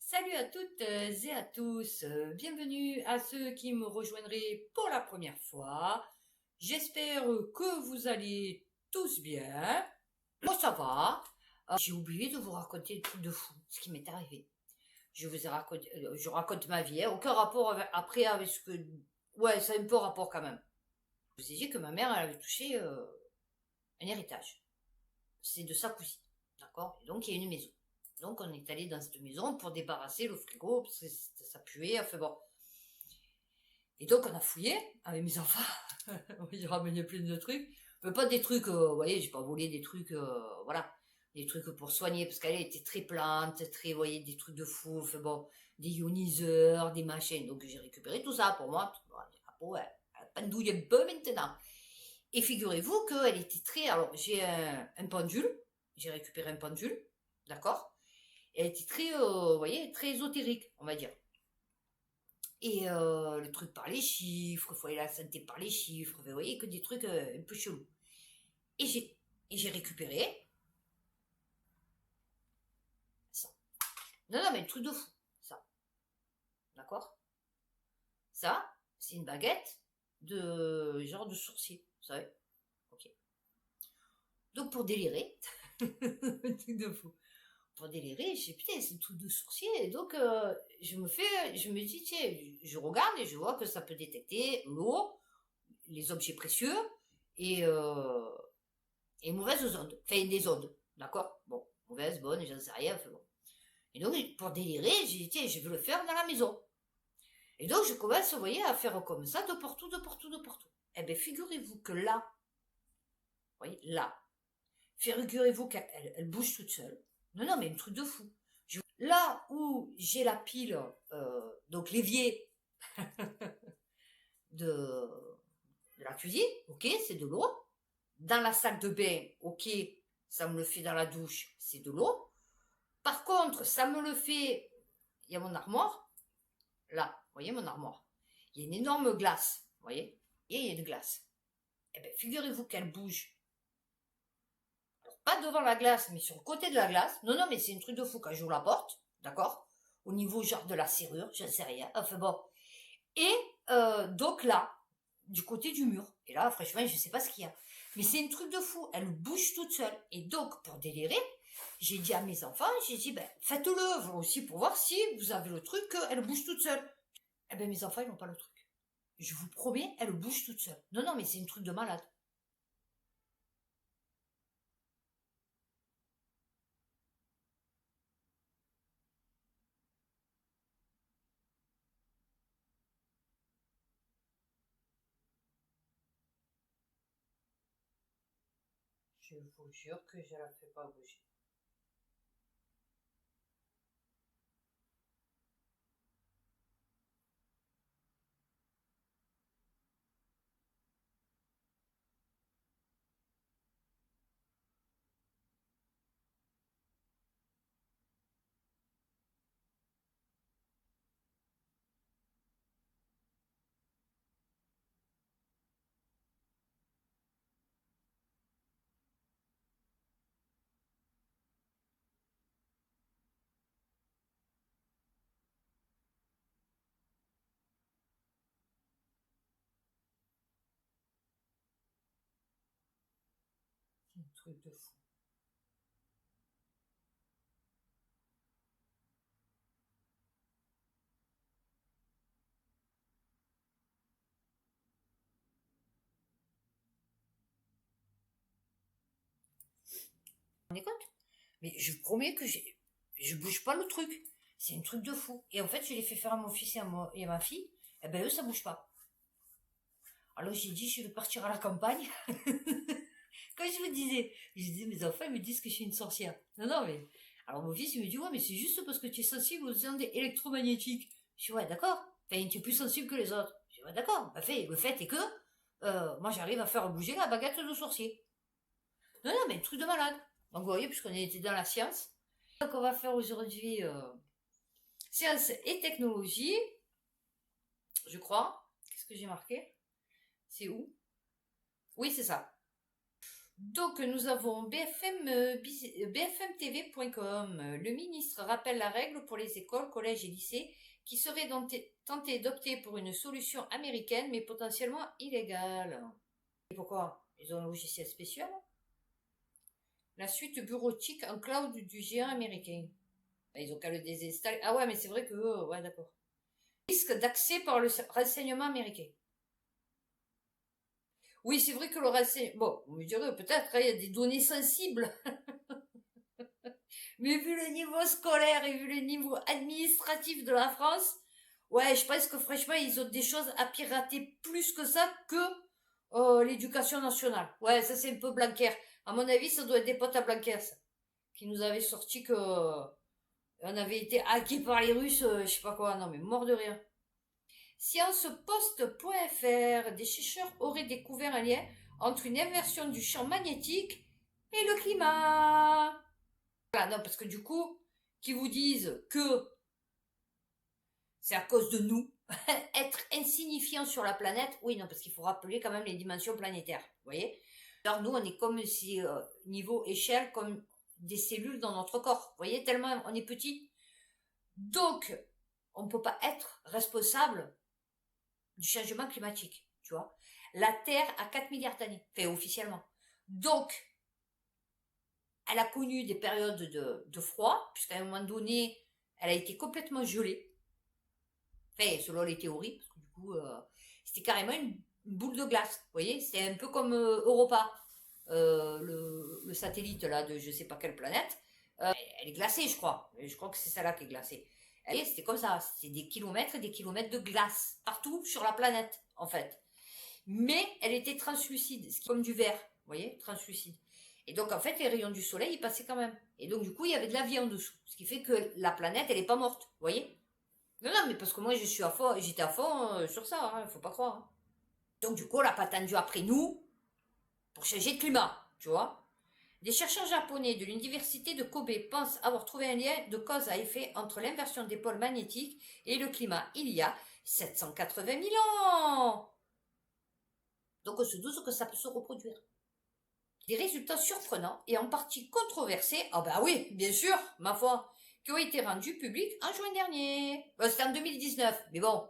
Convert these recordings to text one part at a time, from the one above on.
Salut à toutes et à tous, bienvenue à ceux qui me rejoindraient pour la première fois. J'espère que vous allez tous bien. Moi ça va. J'ai oublié de vous raconter le truc de fou, ce qui m'est arrivé. Je raconte ma vie, hein, aucun rapport après avec ce que... Ouais, ça a un peu rapport quand même. Je vous ai dit que ma mère, elle avait touché un héritage. C'est de sa cousine, d'accord? Et donc il y a une maison. Donc on est allé dans cette maison pour débarrasser le frigo, parce que ça puait, enfin bon. Et donc on a fouillé avec mes enfants, j'ai ramené plein de trucs. Mais pas des trucs, vous voyez, j'ai pas volé des trucs, voilà. Des trucs pour soigner, parce qu'elle était très plante, très, vous voyez, des trucs de fou, enfin bon, des ioniseurs, des machines. Donc j'ai récupéré tout ça pour moi, parce que, bon, elle pendouille un peu maintenant. Et figurez-vous qu'elle était très... Alors, j'ai un pendule, j'ai récupéré un pendule, d'accord. Elle était très, vous voyez, très ésotérique, on va dire. Et le truc par les chiffres, il faut aller à la santé par les chiffres, vous voyez, que des trucs un peu chelous. Et j'ai récupéré ça. Non, non, mais le truc de fou, ça, d'accord. Ça, c'est une baguette de genre de sourcier, vous savez. Ok. Donc pour délirer, un truc de fou. Pour délirer, je sais putain, c'est tout de sourcier. Et donc, je me dis, tiens, je regarde et je vois que ça peut détecter l'eau, les objets précieux et, euh, et mauvaises ondes. Enfin, des ondes, d'accord. Bon, mauvaises, bonnes, j'en sais rien, enfin bon. Et donc, pour délirer, j'ai dit, tiens, je veux le faire dans la maison. Et donc, je commence, vous voyez, à faire comme ça, de partout, de partout, de partout. Eh bien, figurez-vous que là, vous voyez, là, figurez-vous qu'elle bouge toute seule. Non, non, mais un truc de fou. Là où j'ai la pile, donc l'évier de, de la cuisine, ok, c'est de l'eau. Dans la salle de bain, ok, ça me le fait dans la douche, c'est de l'eau. Par contre, ça me le fait, il y a mon armoire, là, vous voyez mon armoire. Il y a une énorme glace, vous voyez, et il y a une glace. Eh bien, figurez-vous qu'elle bouge. Alors, pas devant la glace, mais sur le côté de la glace. Non, non, mais c'est un truc de fou quand j'ouvre la porte, d'accord. Au niveau genre de la serrure, je ne sais rien. Enfin bon, et donc là, du côté du mur. Et là, franchement, je sais pas ce qu'il y a. Mais c'est un truc de fou. Elle bouge toute seule. Et donc, pour délirer, j'ai dit à mes enfants, j'ai dit, ben, faites-le, vous aussi, pour voir si vous avez le truc qu'elle bouge toute seule. Eh ben, mes enfants, ils n'ont pas le truc. Je vous promets, elle bouge toute seule. Non, non, mais c'est un truc de malade. Je vous jure que je la fais pas bouger. C'est un truc de fou. Vous vous rendez compte? Mais je vous promets que je bouge pas le truc. C'est un truc de fou. Et en fait, je l'ai fait faire à mon fils et à ma fille. Eh ben, eux, ça bouge pas. Alors j'ai dit, je vais partir à la campagne. Comme je vous disais, je disais, mes enfants, ils me disent que je suis une sorcière. Non, non, mais... Alors mon fils, il me dit, ouais, mais c'est juste parce que tu es sensible aux ondes électromagnétiques. Je dis, ouais, d'accord. Enfin, tu es plus sensible que les autres. Je dis, ouais, d'accord. Enfin, le fait est que, moi, j'arrive à faire bouger la baguette de sorcier. Non, non, mais truc de malade. Donc, vous voyez, puisqu'on était dans la science. Donc, on va faire aujourd'hui, science et technologie, je crois. Qu'est-ce que j'ai marqué? C'est où? Oui, c'est ça. Donc, nous avons bfmtv.com. Le ministre rappelle la règle pour les écoles, collèges et lycées qui seraient tentés d'opter pour une solution américaine mais potentiellement illégale. Et pourquoi? Ils ont un logiciel spécial. La suite bureautique en cloud du géant américain. Ils ont qu'à le désinstaller. Ah ouais, mais c'est vrai que... ouais, d'accord. Risque d'accès par le renseignement américain. Oui, c'est vrai que le renseignement... Bon, vous me direz, peut-être, il y a des données sensibles. Mais vu le niveau scolaire et vu le niveau administratif de la France, ouais, je pense que franchement, ils ont des choses à pirater plus que ça que l'éducation nationale. Ouais, ça c'est un peu Blanquer. À mon avis, ça doit être des potes à Blanquer, ça. Qui nous avaient sorti que on avait été hacké par les Russes, je sais pas quoi. Non, mais mort de rire. Sciencepost.fr, des chercheurs auraient découvert un lien entre une inversion du champ magnétique et le climat. Voilà, non, parce que du coup, qui vous disent que c'est à cause de nous, être insignifiant sur la planète, oui, non, parce qu'il faut rappeler quand même les dimensions planétaires, vous voyez. Alors nous, on est comme si, niveau échelle, comme des cellules dans notre corps, vous voyez, tellement on est petit. Donc, on ne peut pas être responsable du changement climatique, tu vois. La Terre a 4 milliards d'années, enfin officiellement. Donc, elle a connu des périodes de froid, puisqu'à un moment donné, elle a été complètement gelée. Enfin, selon les théories, parce que du coup, c'était carrément une boule de glace, vous voyez. C'était un peu comme Europa, le satellite là de je sais pas quelle planète. Elle est glacée, je crois. Je crois que c'est celle-là qui est glacée. Et c'était comme ça, c'était des kilomètres et des kilomètres de glace, partout sur la planète, en fait. Mais elle était translucide, comme du verre, vous voyez, translucide. Et donc, en fait, les rayons du soleil, ils passaient quand même. Et donc, du coup, il y avait de la vie en dessous. Ce qui fait que la planète, elle n'est pas morte, vous voyez. Non, non, mais parce que moi, j'étais à fond sur ça, hein, faut pas croire. Hein. Donc, du coup, on n'a pas attendu après nous pour changer de climat, tu vois. Des chercheurs japonais de l'université de Kobe pensent avoir trouvé un lien de cause à effet entre l'inversion des pôles magnétiques et le climat il y a 780 000 ans. Donc, on se doute que ça peut se reproduire. Des résultats surprenants et en partie controversés, ah bah oui, bien sûr, ma foi, qui ont été rendus publics en juin dernier. C'était en 2019, mais bon.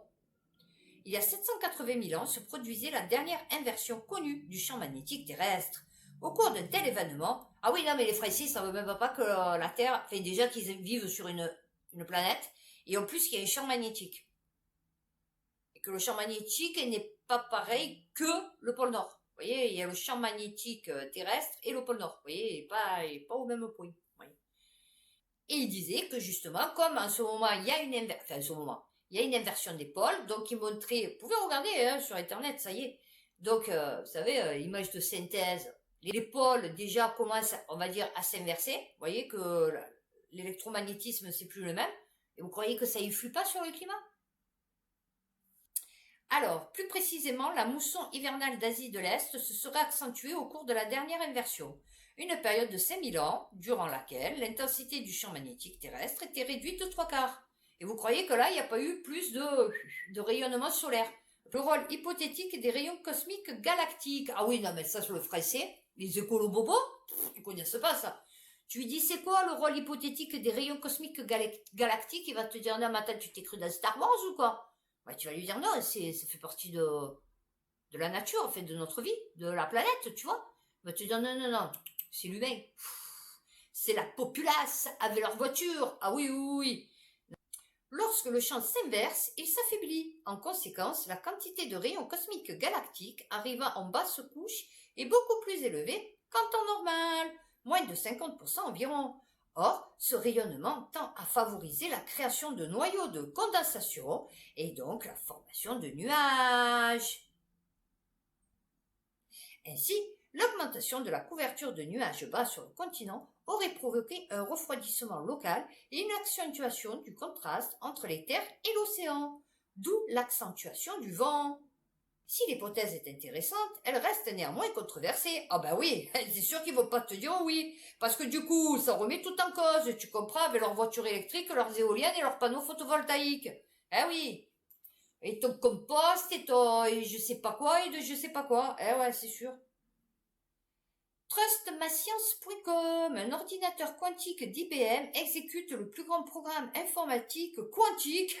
Il y a 780 000 ans se produisait la dernière inversion connue du champ magnétique terrestre. Au cours d'un tel événement, ah oui, non, mais les Français, ça ne veut même pas que la Terre, fait déjà qu'ils vivent sur une planète, et en plus qu'il y a un champ magnétique. Et que le champ magnétique n'est pas pareil que le pôle Nord. Vous voyez, il y a le champ magnétique terrestre et le pôle Nord. Vous voyez, il n'est pas au même point. Et il disait que justement, comme en ce moment, il y a une inversion des pôles, donc il montrait, vous pouvez regarder hein, sur internet, ça y est. Donc, vous savez, image de synthèse, les pôles déjà commencent, on va dire, à s'inverser. Vous voyez que l'électromagnétisme, c'est plus le même. Et vous croyez que ça influe pas sur le climat? Alors, plus précisément, la mousson hivernale d'Asie de l'Est se serait accentuée au cours de la dernière inversion, une période de 5000 ans, durant laquelle l'intensité du champ magnétique terrestre était réduite de 3/4. Et vous croyez que là, il n'y a pas eu plus de rayonnement solaire? Le rôle hypothétique des rayons cosmiques galactiques. Ah oui, non, mais ça, sur le français, les écolos bobos, ils connaissent pas ça. Tu lui dis, c'est quoi le rôle hypothétique des rayons cosmiques galactiques? Il va te dire, non, mais attends, tu t'es cru dans Star Wars ou quoi? Ouais, tu vas lui dire, non, ça fait partie de la nature, en fait, de notre vie, de la planète, tu vois. Il va te dire, non, non, non, c'est l'humain. C'est la populace avec leur voiture. Ah oui, oui, oui. Lorsque le champ s'inverse, il s'affaiblit. En conséquence, la quantité de rayons cosmiques galactiques arrivant en basse couche est beaucoup plus élevée qu'en temps normal, moins de 50% environ. Or, ce rayonnement tend à favoriser la création de noyaux de condensation et donc la formation de nuages. Ainsi, l'augmentation de la couverture de nuages bas sur le continent aurait provoqué un refroidissement local et une accentuation du contraste entre les terres et l'océan, d'où l'accentuation du vent. Si l'hypothèse est intéressante, elle reste néanmoins controversée. Ah ben oui, c'est sûr qu'ils vont pas te dire oui, parce que du coup, ça remet tout en cause, tu comprends, avec leurs voitures électriques, leurs éoliennes et leurs panneaux photovoltaïques. Eh oui, et ton compost, et je sais pas quoi, et de je sais pas quoi. Eh ouais, c'est sûr. Trustmascience.com, un ordinateur quantique d'IBM exécute le plus grand programme informatique quantique,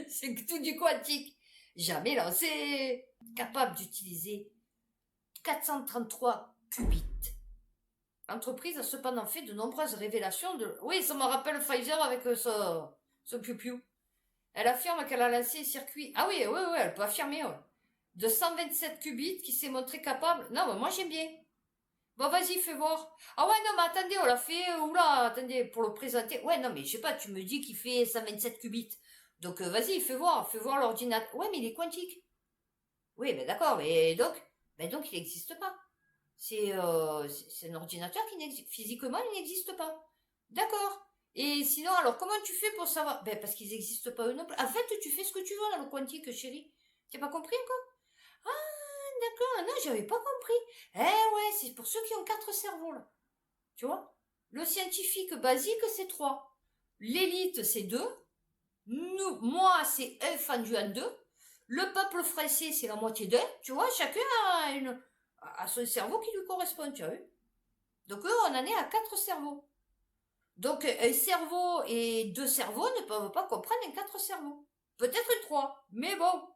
c'est tout du quantique, jamais lancé, capable d'utiliser 433 qubits. L'entreprise a cependant fait de nombreuses révélations de... Oui, ça me rappelle Pfizer avec son piou-piou. Elle affirme qu'elle a lancé un circuit... Ah oui, elle peut affirmer, ouais. De 127 qubits qui s'est montré capable... Non, mais moi j'aime bien. Bon, vas-y, fais voir. Ah ouais, non, mais attendez, on l'a fait... Oula, attendez, pour le présenter... Ouais, non, mais je sais pas, tu me dis qu'il fait 127 qubits. Donc, vas-y, fais voir l'ordinateur. Ouais, mais il est quantique. Oui, ben d'accord, mais donc il n'existe pas. C'est un ordinateur qui n'existe... Physiquement, il n'existe pas. D'accord. Et sinon, alors, comment tu fais pour savoir? Ben, parce qu'ils n'existent pas eux non plus. En fait, tu fais ce que tu veux dans le quantique, chérie. T'as pas compris encore? Ah, d'accord. Non, j'avais pas compris. Eh ouais, c'est pour ceux qui ont 4 cerveaux, là. Tu vois? Le scientifique basique, c'est 3. L'élite, c'est 2. Moi, c'est 1 fendu en 2. Le peuple français, c'est la moitié d'un. Tu vois, chacun a son cerveau qui lui correspond, tu as vu? Donc, eux, on en est à 4 cerveaux. Donc, un cerveau et 2 cerveaux ne peuvent pas comprendre un 4 cerveaux. Peut-être un 3, mais bon.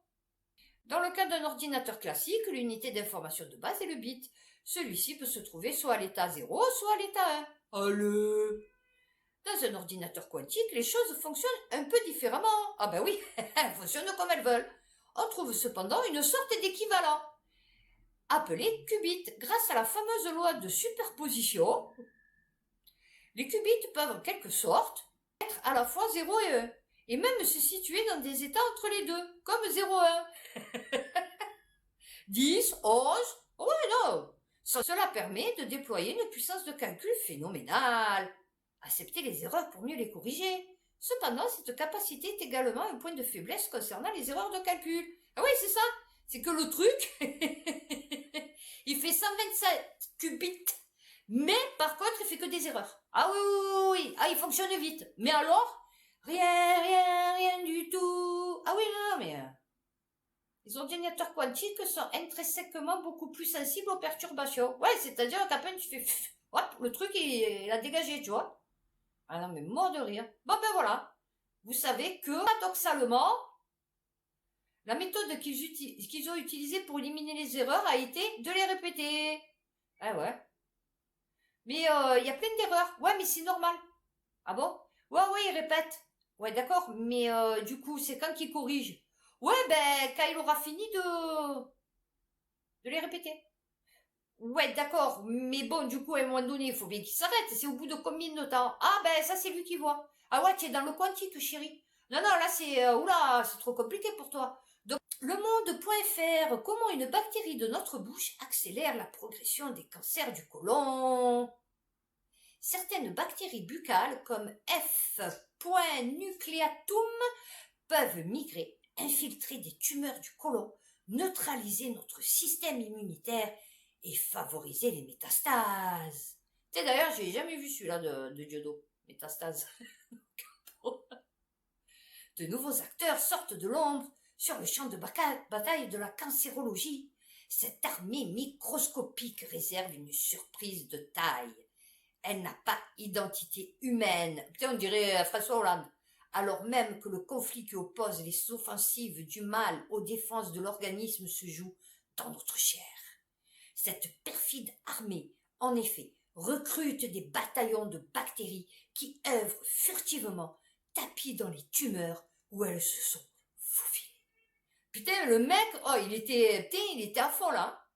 Dans le cas d'un ordinateur classique, l'unité d'information de base est le bit. Celui-ci peut se trouver soit à l'état 0, soit à l'état 1. Allez! Dans un ordinateur quantique, les choses fonctionnent un peu différemment. Ah ben oui, elles fonctionnent comme elles veulent. On trouve cependant une sorte d'équivalent, appelé qubit, grâce à la fameuse loi de superposition. Les qubits peuvent en quelque sorte être à la fois 0 et 1, et même se situer dans des états entre les deux, comme 0 et 1. 10, 11, ouais non. Cela permet de déployer une puissance de calcul phénoménale. Accepter les erreurs pour mieux les corriger. Cependant, cette capacité est également un point de faiblesse concernant les erreurs de calcul. Ah oui, c'est ça. C'est que le truc, il fait 127 qubits, mais par contre, il fait que des erreurs. Ah oui. Ah, il fonctionne vite. Mais alors, rien du tout. Ah oui, non, mais... Les ordinateurs quantiques sont intrinsèquement beaucoup plus sensibles aux perturbations. Ouais, c'est-à-dire qu'à peine tu fais... Hop, le truc, il a dégagé, tu vois. Ah non, mais mort de rire. Bon, ben voilà. Vous savez que, paradoxalement, la méthode qu'ils ont utilisée pour éliminer les erreurs a été de les répéter. Ah ouais. Mais il y a plein d'erreurs. Ouais, mais c'est normal. Ah bon? Ouais, ils répètent. Ouais, d'accord, mais du coup, c'est quand qu'ils corrigent? Ouais, ben, quand il aura fini de les répéter. Ouais, d'accord, mais bon, du coup, à un moment donné, il faut bien qu'il s'arrête. C'est au bout de combien de temps? Ah, ben, ça, c'est lui qui voit. Ah ouais, tu es dans le quantique, chérie. Non, là, c'est... oula, c'est trop compliqué pour toi. Donc, lemonde.fr, comment une bactérie de notre bouche accélère la progression des cancers du côlon. Certaines bactéries buccales, comme F. nucleatum, peuvent migrer, infiltrer des tumeurs du côlon, neutraliser notre système immunitaire et favoriser les métastases. Tu sais, d'ailleurs, j'ai jamais vu celui-là de Diodo, métastases. De nouveaux acteurs sortent de l'ombre sur le champ de bataille de la cancérologie. Cette armée microscopique réserve une surprise de taille. Elle n'a pas identité humaine. Putain, on dirait François Hollande. Alors même que le conflit qui oppose les offensives du mal aux défenses de l'organisme se joue dans notre chair. Cette perfide armée, en effet, recrute des bataillons de bactéries qui œuvrent furtivement, tapis dans les tumeurs où elles se sont faufilées. Putain, le mec, il était à fond là.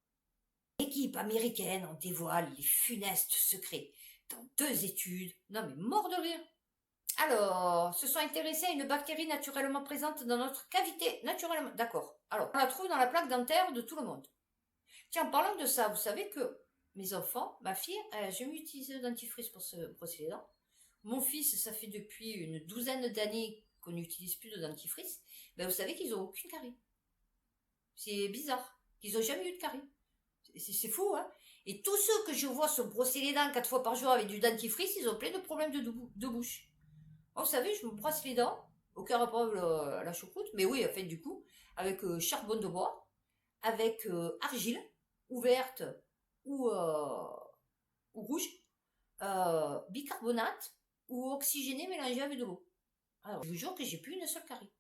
L'équipe américaine en dévoile les funestes secrets dans 2 études. Non mais mort de rire. Alors, se sont intéressés à une bactérie naturellement présente dans notre cavité. Naturellement, d'accord. Alors, on la trouve dans la plaque dentaire de tout le monde. Tiens, en parlant de ça, vous savez que mes enfants, ma fille, elle a jamais utilisé le dentifrice pour se brosser les dents. Mon fils, ça fait depuis une 12aine d'années qu'on n'utilise plus de dentifrice. Ben, vous savez qu'ils n'ont aucune carie. C'est bizarre. Ils n'ont jamais eu de carie. C'est fou, hein. Et tous ceux que je vois se brosser les dents 4 fois par jour avec du dentifrice, ils ont plein de problèmes de bouche. Vous savez, je me brosse les dents, aucun rapport à la choucroute, mais oui, en fait, du coup, avec charbon de bois, avec argile ouverte ou ou rouge, bicarbonate ou oxygéné mélangé avec de l'eau. Alors, je vous jure que j'ai plus une seule carie.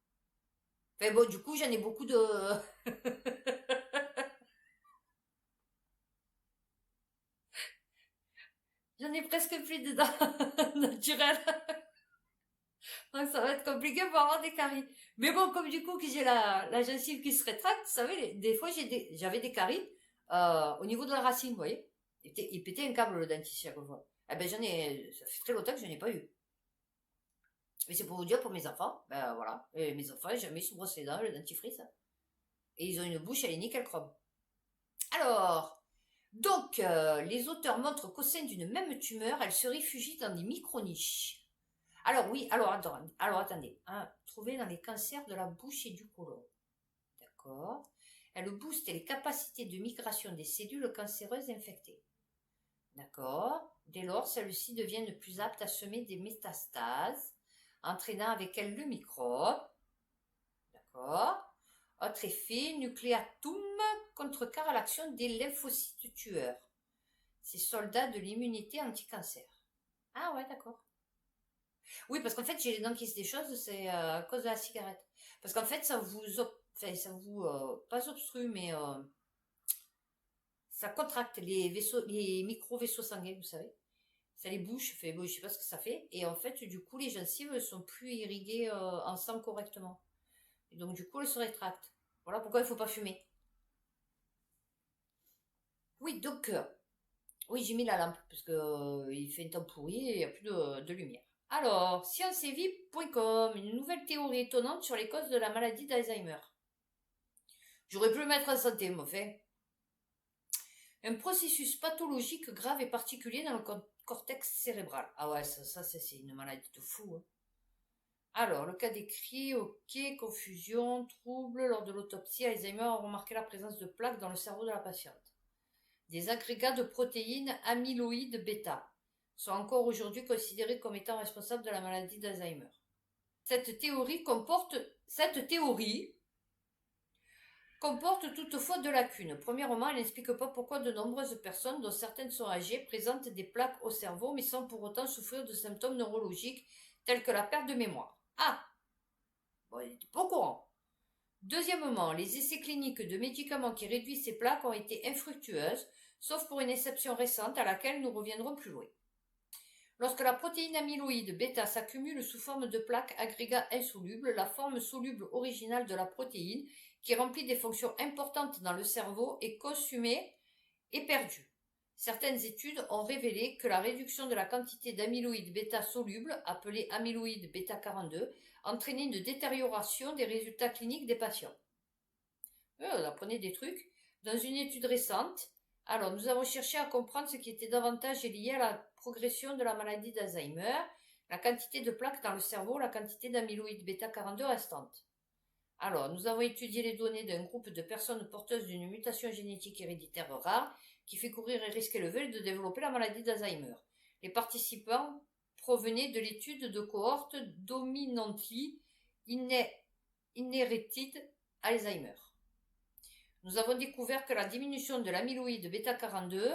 Enfin bon, du coup, j'en ai beaucoup de... J'en ai presque plus de dents naturelles. Donc ça va être compliqué pour avoir des caries. Mais bon, comme du coup que j'ai la gencive qui se rétracte, vous savez, des fois j'avais des caries au niveau de la racine, vous voyez. Il pétait un câble le dentiste chaque fois. Eh ben ça fait très longtemps que je n'en ai pas eu. Mais c'est pour vous dire, pour mes enfants, ben voilà. Et mes enfants, jamais ils se brossent les dents, le dentifrice. Hein. Et ils ont une bouche, elle est nickel chrome. Alors, donc, les auteurs montrent qu'au sein d'une même tumeur, elle se réfugie dans des micro-niches. Alors oui, alors attendez. Hein, trouvée dans les cancers de la bouche et du côlon. D'accord. Elle booste les capacités de migration des cellules cancéreuses infectées. D'accord. Dès lors, celles-ci deviennent plus aptes à semer des métastases, entraînant avec elles le microbe. D'accord. Autre effet, nucléatum contrecarre l'action des lymphocytes tueurs. Ces soldats de l'immunité anti-cancer. Ah ouais, d'accord. Oui, parce qu'en fait, j'ai les dents qui se déchaussent, c'est à cause de la cigarette. Parce qu'en fait, pas obstrue, mais ça contracte les vaisseaux, les micro-vaisseaux sanguins, vous savez. Ça les bouche, fait, bon, je sais pas ce que ça fait. Et en fait, du coup, les gencives sont plus irriguées en sang correctement. Et donc, du coup, elles se rétractent. Voilà pourquoi il faut pas fumer. Oui, donc, oui, j'ai mis la lampe, parce que il fait un temps pourri et il n'y a plus de lumière. Alors, scienceevie.com, une nouvelle théorie étonnante sur les causes de la maladie d'Alzheimer. J'aurais pu le mettre en santé, mon fait. Un processus pathologique grave et particulier dans le cortex cérébral. Ah ouais, ça c'est une maladie de fou. Hein. Alors, le cas décrit, ok, confusion, trouble. Lors de l'autopsie, Alzheimer a remarqué la présence de plaques dans le cerveau de la patiente. Des agrégats de protéines amyloïdes bêta sont encore aujourd'hui considérés comme étant responsables de la maladie d'Alzheimer. Cette théorie comporte toutefois deux lacunes. Premièrement, elle n'explique pas pourquoi de nombreuses personnes, dont certaines sont âgées, présentent des plaques au cerveau mais sans pour autant souffrir de symptômes neurologiques tels que la perte de mémoire. Ah, bon, il n'était pas au courant. Deuxièmement, les essais cliniques de médicaments qui réduisent ces plaques ont été infructueuses, sauf pour une exception récente à laquelle nous reviendrons plus loin. Lorsque la protéine amyloïde bêta s'accumule sous forme de plaques agrégats insolubles, la forme soluble originale de la protéine, qui remplit des fonctions importantes dans le cerveau, est consumée et perdue. Certaines études ont révélé que la réduction de la quantité d'amyloïde bêta soluble, appelée amyloïde bêta 42, entraînait une détérioration des résultats cliniques des patients. On apprenait des trucs. Dans une étude récente, alors nous avons cherché à comprendre ce qui était davantage lié à la progression de la maladie d'Alzheimer, la quantité de plaques dans le cerveau, la quantité d'amyloïde bêta 42 restante. Alors, nous avons étudié les données d'un groupe de personnes porteuses d'une mutation génétique héréditaire rare qui fait courir un risque élevé de développer la maladie d'Alzheimer. Les participants provenaient de l'étude de cohorte Dominantly Inherited Alzheimer. Nous avons découvert que la diminution de l'amyloïde bêta 42,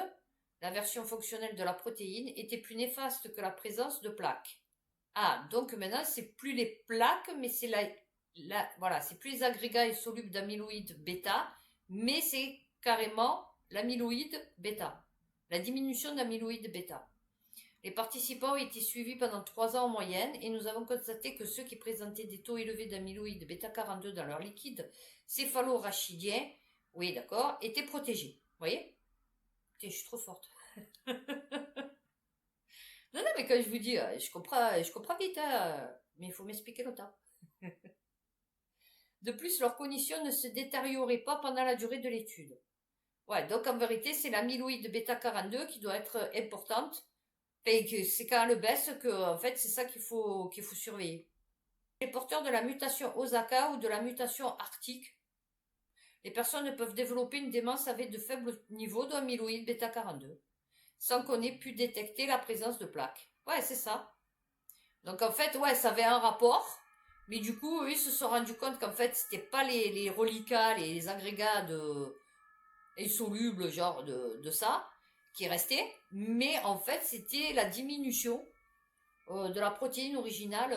la version fonctionnelle de la protéine, était plus néfaste que la présence de plaques. Ah, donc maintenant, c'est plus les plaques, mais c'est voilà, c'est plus les agrégats insolubles d'amyloïde bêta, mais c'est carrément l'amyloïde bêta, la diminution d'amyloïde bêta. Les participants ont été suivis pendant 3 ans en moyenne et nous avons constaté que ceux qui présentaient des taux élevés d'amyloïde bêta 42 dans leur liquide céphalo-rachidien, oui d'accord, étaient protégés. Vous voyez? Putain, je suis trop forte. Non, mais quand je vous dis, je comprends vite, hein, mais il faut m'expliquer longtemps. De plus, leurs conditions ne se détérioraient pas pendant la durée de l'étude. Ouais, donc en vérité, c'est l'amyloïde bêta 42 qui doit être importante. Et c'est quand elle baisse que, en fait, c'est ça qu'il faut surveiller. Les porteurs de la mutation Osaka ou de la mutation arctique, les personnes peuvent développer une démence avec de faibles niveaux d'amyloïde bêta 42, sans qu'on ait pu détecter la présence de plaques. Ouais, c'est ça. Donc en fait, ouais, ça avait un rapport, mais du coup, eux, ils se sont rendus compte qu'en fait, c'était pas les reliquats, les agrégats insolubles, genre de ça, qui est resté, mais en fait, c'était la diminution de la protéine originale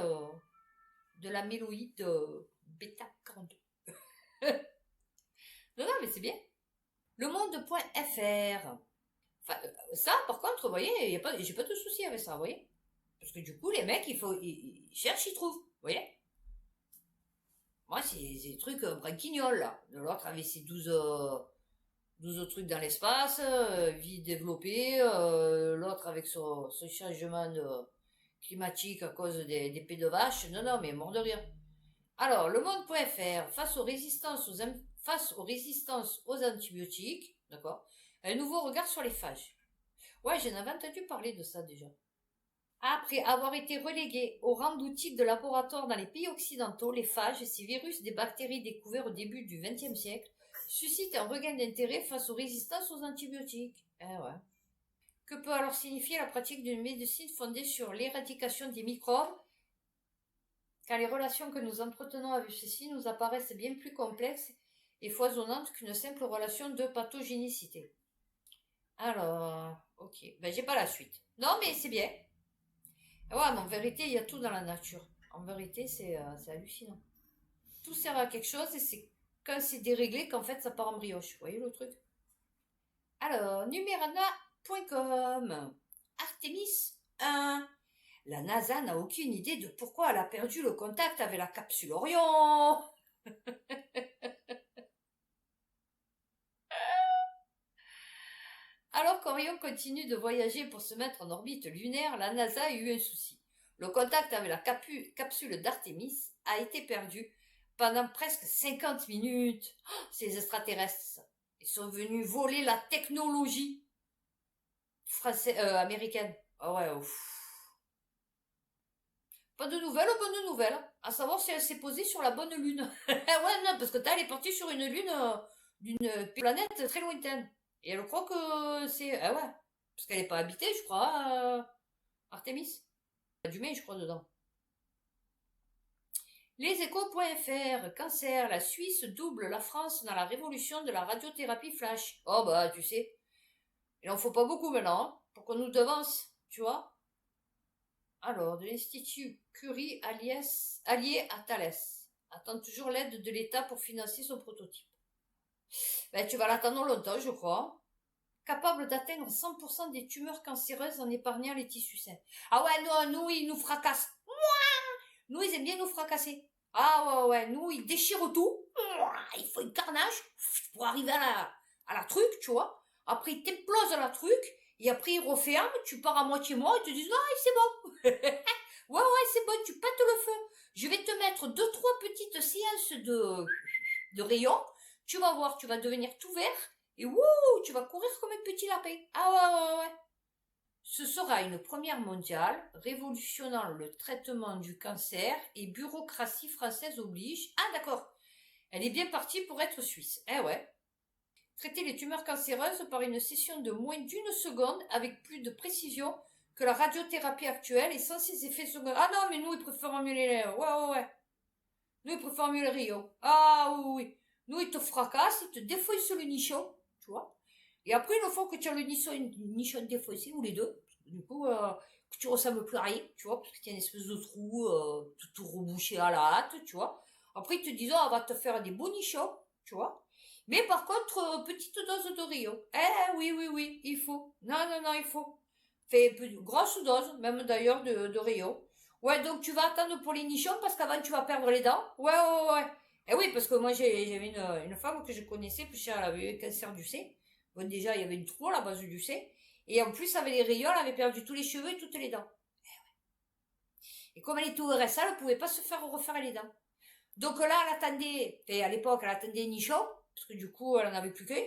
de l'amyloïde bêta-42. Non, non, mais c'est bien. Le monde.fr. Enfin, ça, par contre, vous voyez, j'ai pas de souci avec ça, vous voyez. Parce que du coup, les mecs, ils cherchent, ils trouvent, vous voyez. Moi, c'est des trucs branquignoles, là. De l'autre avec ses 12 trucs dans l'espace, vie développée, l'autre avec son changement climatique à cause des pets de vache. Non, non, mais mort de rire. Alors, le monde.fr, face aux résistances aux antibiotiques, d'accord, un nouveau regard sur les phages. Ouais, j'en avais entendu parler de ça déjà. Après avoir été relégués au rang d'outils de laboratoire dans les pays occidentaux, les phages, ces virus des bactéries découverts au début du XXe siècle, suscitent un regain d'intérêt face aux résistances aux antibiotiques. Eh ouais. Que peut alors signifier la pratique d'une médecine fondée sur l'éradication des microbes, car les relations que nous entretenons avec ceux-ci nous apparaissent bien plus complexes et foisonnantes qu'une simple relation de pathogénicité. Alors, ok, ben j'ai pas la suite. Non, mais c'est bien. Ouais, mais en vérité, il y a tout dans la nature. En vérité, c'est hallucinant. Tout sert à quelque chose et c'est quand c'est déréglé qu'en fait ça part en brioche. Vous voyez le truc? Alors, numerana.com. Artemis 1. La NASA n'a aucune idée de pourquoi elle a perdu le contact avec la capsule Orion. Alors qu'Orion continue de voyager pour se mettre en orbite lunaire, la NASA a eu un souci. Le contact avec la capsule d'Artemis a été perdu pendant presque 50 minutes. Oh, ces extraterrestres, ils sont venus voler la technologie américaine. Ah ouais, ouf. Pas de nouvelles, bonne nouvelle. À savoir si elle s'est posée sur la bonne lune. Ouais, non, parce que elle est partie sur une lune d'une planète très lointaine. Et elle croit que c'est... Ah ouais. Parce qu'elle n'est pas habitée, je crois, Artemis. Il y a du mail, je crois, dedans. Leséchos.fr. Cancer. La Suisse double la France dans la révolution de la radiothérapie flash. Oh bah, tu sais. Il en faut pas beaucoup maintenant, hein, pour qu'on nous devance, tu vois. Alors, de l'Institut Curie allié à Thales. Attend toujours l'aide de l'État pour financer son prototype. Ben, tu vas l'attendre longtemps, je crois. Capable d'atteindre 100% des tumeurs cancéreuses en épargnant les tissus sains. Ah ouais, non, nous, ils nous fracassent. Nous, ils aiment bien nous fracasser. Ah ouais, nous, ils déchirent tout. Il faut un carnage pour arriver à la truc, tu vois. Après, ils t'implosent la truc. Et après, ils referment. Tu pars à moitié mort. Ils te disent, ah, c'est bon. ouais, c'est bon, tu pètes le feu. Je vais te mettre 2-3 petites séances de rayons. Tu vas voir, tu vas devenir tout vert. Et wouh, tu vas courir comme un petit lapin. Ah ouais. Ce sera une première mondiale, révolutionnant le traitement du cancer et bureaucratie française oblige. Ah d'accord, elle est bien partie pour être suisse. Eh ouais. Traiter les tumeurs cancéreuses par une session de moins d'1 seconde avec plus de précision que la radiothérapie actuelle et sans ses effets secondaires. Ah non, mais nous, ils préfèrent mieux les... Ouais. Nous, ils préfèrent mieux les rayons. Ah oui. Nous, ils te fracassent, ils te défoncent le nichon, tu vois. Et après, une fois que tu as le nichon défoncé, ou les deux, du coup, que tu ressembles plus à rien, tu vois, parce que tu as une espèce de trou tout rebouché à la hâte, tu vois. Après, ils te disent, oh, on va te faire des beaux nichons, tu vois. Mais par contre, petite dose de Rio. Eh oui, il faut. Non, il faut. Fais une grosse dose, même d'ailleurs, de Rio. Ouais, donc tu vas attendre pour les nichons parce qu'avant tu vas perdre les dents. Ouais. Et oui, parce que moi j'avais une femme que je connaissais, puis elle avait eu un cancer du sein. Bon, déjà, il y avait une trou à la base du sein. Et en plus, avec les rayons, elle avait perdu tous les cheveux et toutes les dents. Et comme elle était au RSA, elle ne pouvait pas se faire refaire les dents. Donc là, elle attendait, à l'époque, elle attendait un nichon, parce que du coup, elle n'en avait plus qu'un.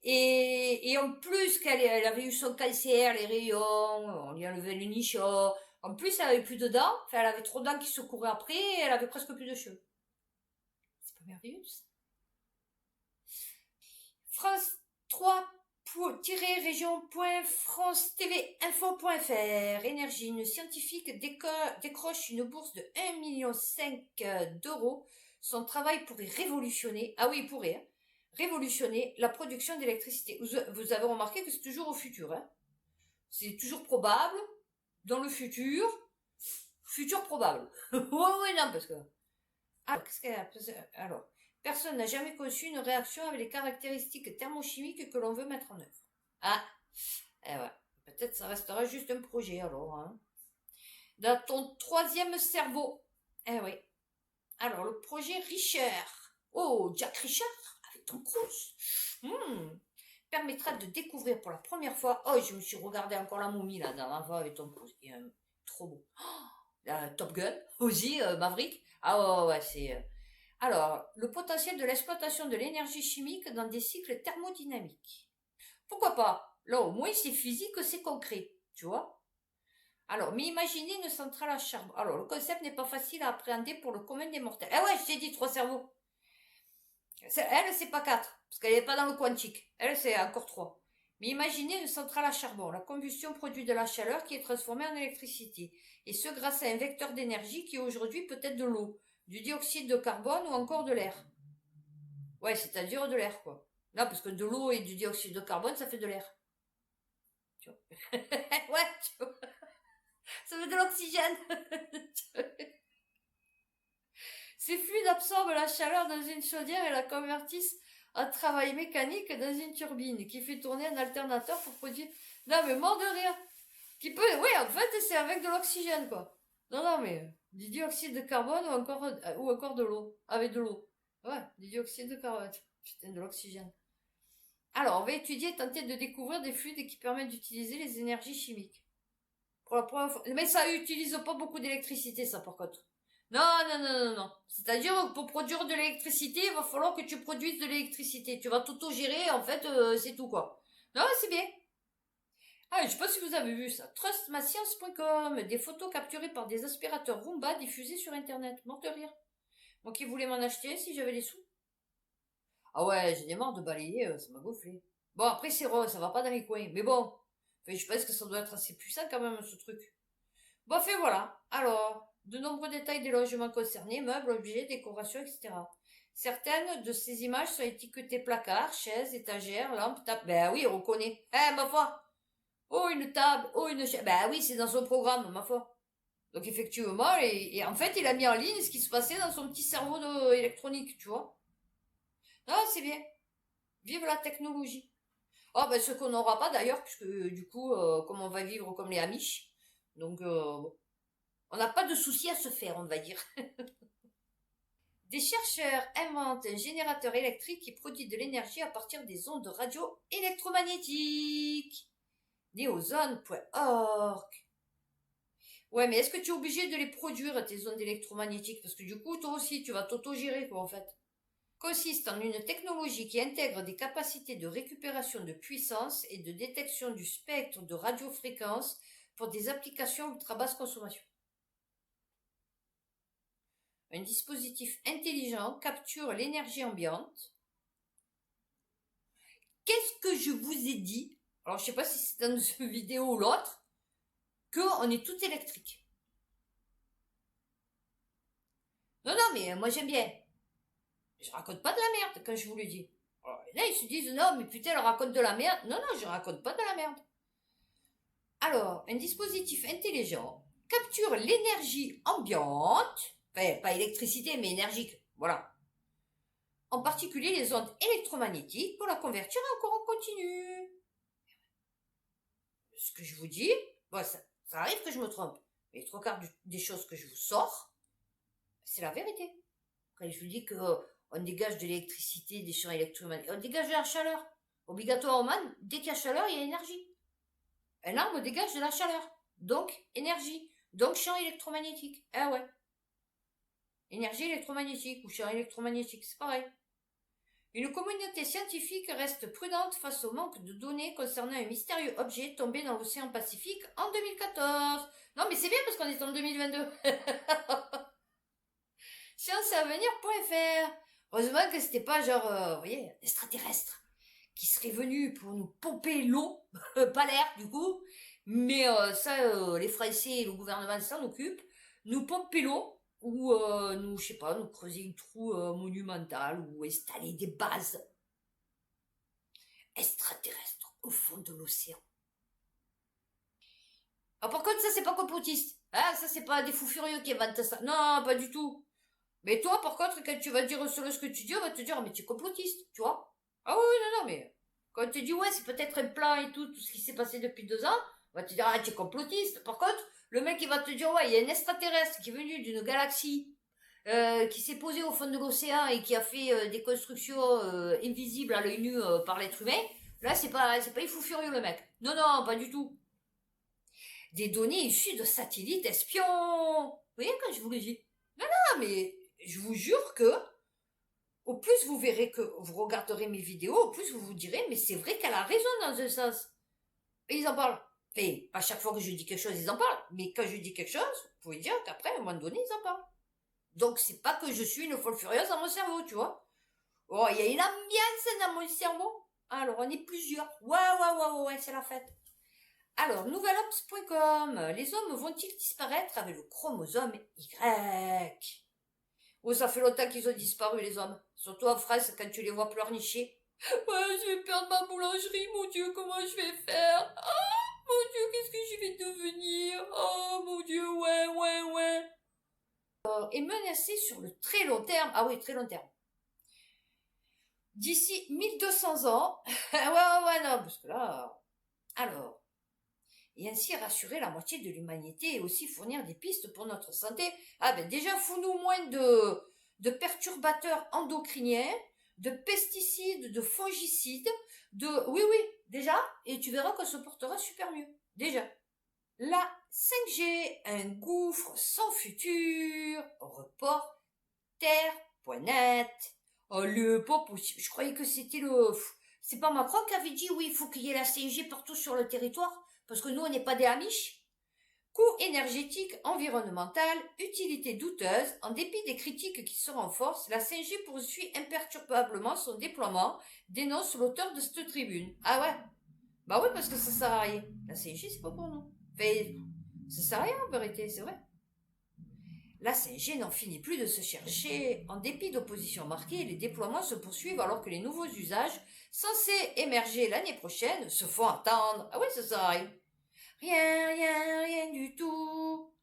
Et en plus qu'elle avait eu son cancer, les rayons, on lui enlevait le nichon. En plus, elle avait plus de dents, enfin, elle avait trop de dents qui se couraient après, et elle avait presque plus de cheveux. C'est pas merveilleux, tout ça. France 3-région.france-tv-info.fr. Énergie, une scientifique décroche une bourse de 1,5 million d'euros. Son travail pourrait révolutionner, ah oui, il pourrait, révolutionner la production d'électricité. Vous avez remarqué que c'est toujours au futur, hein. C'est toujours probable, dans le futur probable. Oui, non, parce que... Alors, personne n'a jamais conçu une réaction avec les caractéristiques thermochimiques que l'on veut mettre en œuvre. Ah, ouais. Peut-être ça restera juste un projet, alors, hein. Dans ton troisième cerveau. Oui. Alors, le projet Richard. Oh, Jack Richard, avec Tom Cruise. Permettra de découvrir pour la première fois. Oh, je me suis regardé encore la momie là, dans la fois avec Tom Cruise. Trop beau. Top Gun, aussi, Maverick. Ah ouais, c'est. Alors, le potentiel de l'exploitation de l'énergie chimique dans des cycles thermodynamiques. Pourquoi pas? Là, au moins, c'est physique, c'est concret. Tu vois? Alors, mais imaginez une centrale à charbon. Alors, le concept n'est pas facile à appréhender pour le commun des mortels. Ah ouais, je t'ai dit 3 cerveaux. Elle, c'est pas 4, parce qu'elle n'est pas dans le quantique. Elle, c'est encore 3. Mais imaginez une centrale à charbon. La combustion produit de la chaleur qui est transformée en électricité. Et ce, grâce à un vecteur d'énergie qui aujourd'hui peut être de l'eau, du dioxyde de carbone ou encore de l'air. Ouais, c'est-à-dire de l'air, quoi. Non, parce que de l'eau et du dioxyde de carbone, ça fait de l'air. Tu vois. Ouais, tu vois. Ça fait de l'oxygène. Ces fluides absorbent la chaleur dans une chaudière et la convertissent en travail mécanique dans une turbine qui fait tourner un alternateur pour produire... Non, mais mort de rire. Qui peut... Oui, en fait, c'est avec de l'oxygène, quoi. Non, mais du dioxyde de carbone ou encore de l'eau. Avec de l'eau. Ouais, du dioxyde de carbone. Putain, de l'oxygène. Alors, on va étudier et tenter de découvrir des fluides qui permettent d'utiliser les énergies chimiques. Pour la première fois... Mais ça utilise pas beaucoup d'électricité, ça, par contre. Non. C'est-à-dire, pour produire de l'électricité, il va falloir que tu produises de l'électricité. Tu vas t'auto-gérer, en fait, c'est tout, quoi. Non, c'est bien. Ah, je sais pas si vous avez vu ça. Trustmascience.com, des photos capturées par des aspirateurs Roomba diffusées sur Internet. Mort de rire. Moi qui voulais m'en acheter si j'avais les sous. Ah ouais, j'ai des marre de balayer, ça m'a gonflé. Bon, après, c'est rose, ça va pas dans les coins. Mais bon, enfin, je pense que ça doit être assez puissant quand même, ce truc. Bon, fait voilà. Alors, de nombreux détails des logements concernés, meubles, objets, décorations, etc. Certaines de ces images sont étiquetées placards, chaises, étagères, lampes, tables. Ben oui, on reconnaît. Ma foi. Oh, une table, oh, une chaise. Ben oui, c'est dans son programme, ma foi. Donc effectivement, et en fait, il a mis en ligne ce qui se passait dans son petit cerveau électronique, tu vois. Non, c'est bien. Vive la technologie. Oh, ben ce qu'on n'aura pas d'ailleurs, puisque du coup, comme on va vivre comme les Amish, donc bon. On n'a pas de souci à se faire, on va dire. Des chercheurs inventent un générateur électrique qui produit de l'énergie à partir des ondes radio électromagnétiques. Neozone.org. Ouais, mais est-ce que tu es obligé de les produire, tes ondes électromagnétiques? Parce que du coup, toi aussi, tu vas t'auto-gérer, quoi, en fait. Consiste en une technologie qui intègre des capacités de récupération de puissance et de détection du spectre de radiofréquence pour des applications ultra basse consommation. Un dispositif intelligent capture l'énergie ambiante. Qu'est-ce que je vous ai dit? Alors, je sais pas si c'est dans cette vidéo ou l'autre, qu'on est tout électrique. Non, mais moi j'aime bien. Je raconte pas de la merde quand je vous le dis. Alors, là, ils se disent, non, mais putain, elle raconte de la merde. Non, je raconte pas de la merde. Alors, un dispositif intelligent capture l'énergie ambiante, enfin, pas électricité, mais énergique, voilà. En particulier les ondes électromagnétiques pour la convertir en courant continu. Ce que je vous dis, bon, ça arrive que je me trompe, mais les trois quarts des choses que je vous sors, c'est la vérité. Quand je vous dis qu'on dégage de l'électricité, des champs électromagnétiques, on dégage de la chaleur. Obligatoirement, dès qu'il y a chaleur, il y a énergie. Un arbre dégage de la chaleur, donc énergie, donc champ électromagnétique. Ah ouais. Énergie électromagnétique ou champ électromagnétique, c'est pareil. Une communauté scientifique reste prudente face au manque de données concernant un mystérieux objet tombé dans l'océan Pacifique en 2014. Non, mais c'est bien parce qu'on est en 2022. Scienceavenir.fr. Heureusement que c'était pas genre, vous voyez, extraterrestre qui serait venu pour nous pomper l'eau, pas l'air du coup, mais ça, les Français et le gouvernement s'en occupent, nous pomper l'eau, ou nous, je sais pas, nous creuser une trou monumental, ou installer des bases. extraterrestres au fond de l'océan. Ah, par contre, ça, c'est pas complotiste. Hein, ça, c'est pas des fous furieux qui inventent ça. Non, pas du tout. Mais toi, par contre, quand tu vas dire selon ce que tu dis, on va te dire, mais tu es complotiste, tu vois. Ah oui, non, non, mais quand on te dit, ouais, c'est peut-être un plan et tout ce qui s'est passé depuis 2 ans, on va te dire, ah, tu es complotiste. Par contre, le mec, il va te dire, ouais, il y a un extraterrestre qui est venu d'une galaxie, qui s'est posé au fond de l'océan et qui a fait des constructions invisibles à l'œil nu par l'être humain. Là, c'est pas il fou furieux, le mec. Non, non, pas du tout. Des données issues de satellites espions. Vous voyez quand je vous le dis? Non, non, mais je vous jure que au plus vous verrez que vous regarderez mes vidéos, au plus vous vous direz, mais c'est vrai qu'elle a raison dans un sens. Et ils en parlent. Et à chaque fois que je dis quelque chose, ils en parlent. Mais quand je dis quelque chose, vous pouvez dire qu'après, à un moment donné, ils en parlent. Donc c'est pas que je suis une folle furieuse dans mon cerveau, tu vois. Oh, il y a une ambiance dans mon cerveau. Alors, on est plusieurs. Ouais, c'est la fête. Alors, nouvelops.com. Les hommes vont-ils disparaître avec le chromosome Y? Oh, ça fait longtemps qu'ils ont disparu, les hommes. Surtout en France, quand tu les vois pleurnicher. Ouais, je vais perdre ma boulangerie, mon Dieu, comment je vais faire? Oh, mon Dieu, qu'est-ce que je vais devenir? Oh, mon Dieu, ouais. Et menacé sur le très long terme. Ah oui, très long terme. D'ici 1200 ans. ouais, non, parce que là... Alors... Et ainsi rassurer la moitié de l'humanité et aussi fournir des pistes pour notre santé. Ah ben déjà, fous-nous moins de perturbateurs endocriniens, de pesticides, de fongicides, Oui, déjà, et tu verras qu'on se portera super mieux. Déjà. La 5G, un gouffre sans futur. Reporter.net. Oh, le pas possible. Je croyais que c'était le... C'est pas Macron qui avait dit, oui, il faut qu'il y ait la 5G partout sur le territoire, parce que nous, on n'est pas des Amish. Coût énergétique, environnemental, utilité douteuse, en dépit des critiques qui se renforcent, la 5G poursuit imperturbablement son déploiement, dénonce l'auteur de cette tribune. Ah ouais? Bah oui, parce que ça sert à rien. La 5G, c'est pas pour nous. Enfin, ça sert à rien en vérité, c'est vrai. La 5G n'en finit plus de se chercher. En dépit d'oppositions marquées, les déploiements se poursuivent alors que les nouveaux usages, censés émerger l'année prochaine, se font attendre. Ah oui, ça sert à rien. Rien du tout.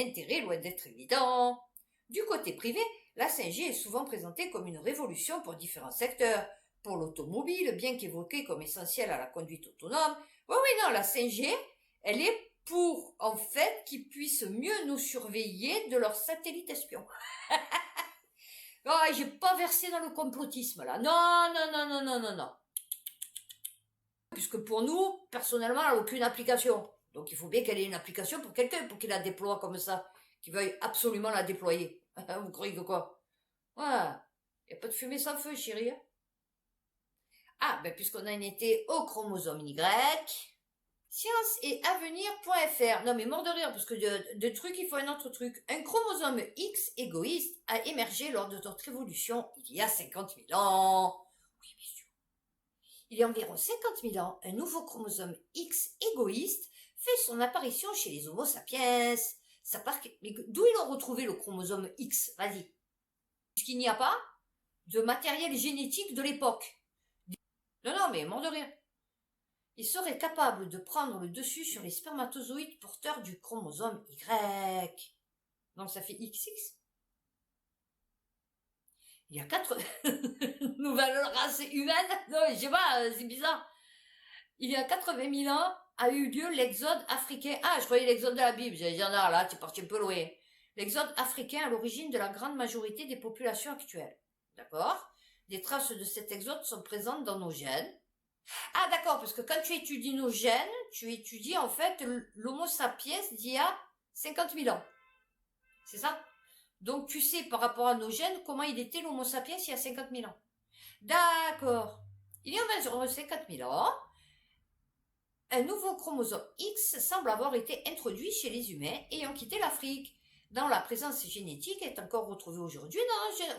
L'intérêt loin d'être évident. Du côté privé, la 5G est souvent présentée comme une révolution pour différents secteurs. Pour l'automobile, bien qu'évoquée comme essentielle à la conduite autonome, oui, non, la 5G, elle est pour, en fait, qu'ils puissent mieux nous surveiller de leurs satellites espions. Oh, j'ai pas versé dans le complotisme, là. Non. Puisque pour nous, personnellement, elle n'a aucune application. Donc il faut bien qu'elle ait une application pour quelqu'un, pour qu'il la déploie comme ça. Qu'il veuille absolument la déployer. Vous croyez que quoi? Ouais. Il n'y a pas de fumée sans feu, chérie. Ah, ben puisqu'on en était au chromosome Y... Science et avenir.fr. Non mais mort de rire, parce que de trucs, il faut un autre truc. Un chromosome X égoïste a émergé lors de notre évolution il y a 50 000 ans. Oui, bien sûr. Il y a environ 50 000 ans, un nouveau chromosome X égoïste fait son apparition chez les Homo sapiens. Mais d'où ils ont retrouvé le chromosome X? Vas-y. Puisqu'il n'y a pas de matériel génétique de l'époque. Non, mais mort de rire. Il serait capable de prendre le dessus sur les spermatozoïdes porteurs du chromosome Y. Donc ça fait XX. Il y a 4 nouvelles races humaines. Non, je sais pas, c'est bizarre. Il y a 80 000 ans a eu lieu l'exode africain. Ah, je croyais l'exode de la Bible. J'allais dire, non, là, tu es parti un peu loin. L'exode africain à l'origine de la grande majorité des populations actuelles. D'accord? Des traces de cet exode sont présentes dans nos gènes. Ah d'accord, parce que quand tu étudies nos gènes, tu étudies en fait l'Homo sapiens d'il y a 50 000 ans. C'est ça? Donc tu sais par rapport à nos gènes comment il était l'Homo sapiens il y a 50 000 ans. D'accord. Il y a environ 50 000 ans, un nouveau chromosome X semble avoir été introduit chez les humains ayant quitté l'Afrique. Dans la présence génétique est encore retrouvée aujourd'hui.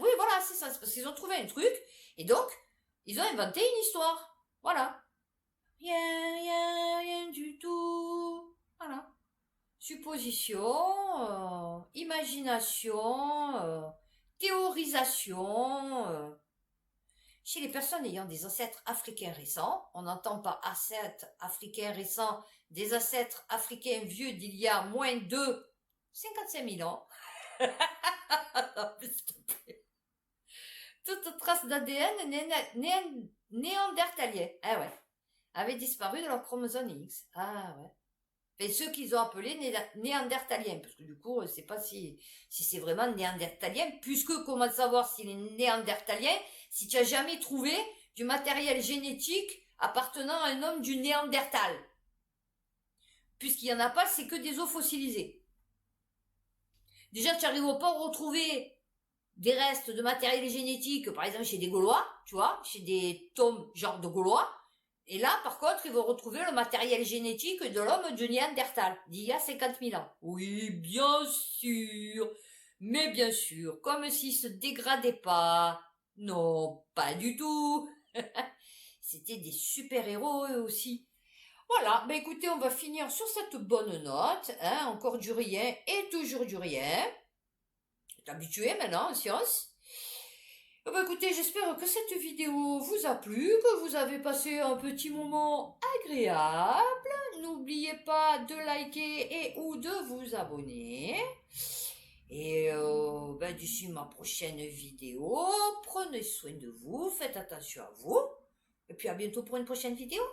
Oui, voilà, c'est ça. C'est parce qu'ils ont trouvé un truc et donc ils ont inventé une histoire. Voilà. Rien du tout. Voilà. Supposition, imagination, théorisation. Chez les personnes ayant des ancêtres africains récents, on n'entend pas ancêtres africains récents, des ancêtres africains vieux d'il y a moins de 55 000 ans. Toute trace d'ADN néandertalien, ah ouais, avait disparu de leur chromosome X. Ah ouais. Et ceux qu'ils ont appelés néandertaliens, parce que du coup, on ne sait pas si c'est vraiment néandertalien, puisque comment savoir s'il est néandertalien si tu n'as jamais trouvé du matériel génétique appartenant à un homme du Néandertal. Puisqu'il n'y en a pas, c'est que des os fossilisés. Déjà, tu n'arrives pas à retrouver des restes de matériel génétique, par exemple chez des Gaulois, tu vois, chez des tomes genre de Gaulois. Et là, par contre, ils vont retrouver le matériel génétique de l'homme du Néandertal, d'il y a 50 000 ans. Oui, bien sûr. Mais bien sûr, comme s'il se dégradait pas. Non, pas du tout. C'était des super-héros eux aussi. Voilà, ben écoutez, on va finir sur cette bonne note. Hein, encore du rien et toujours du rien. T'es habitué maintenant en science. Bah écoutez, j'espère que cette vidéo vous a plu, que vous avez passé un petit moment agréable. N'oubliez pas de liker et ou de vous abonner. Et d'ici ma prochaine vidéo, prenez soin de vous, faites attention à vous. Et puis à bientôt pour une prochaine vidéo.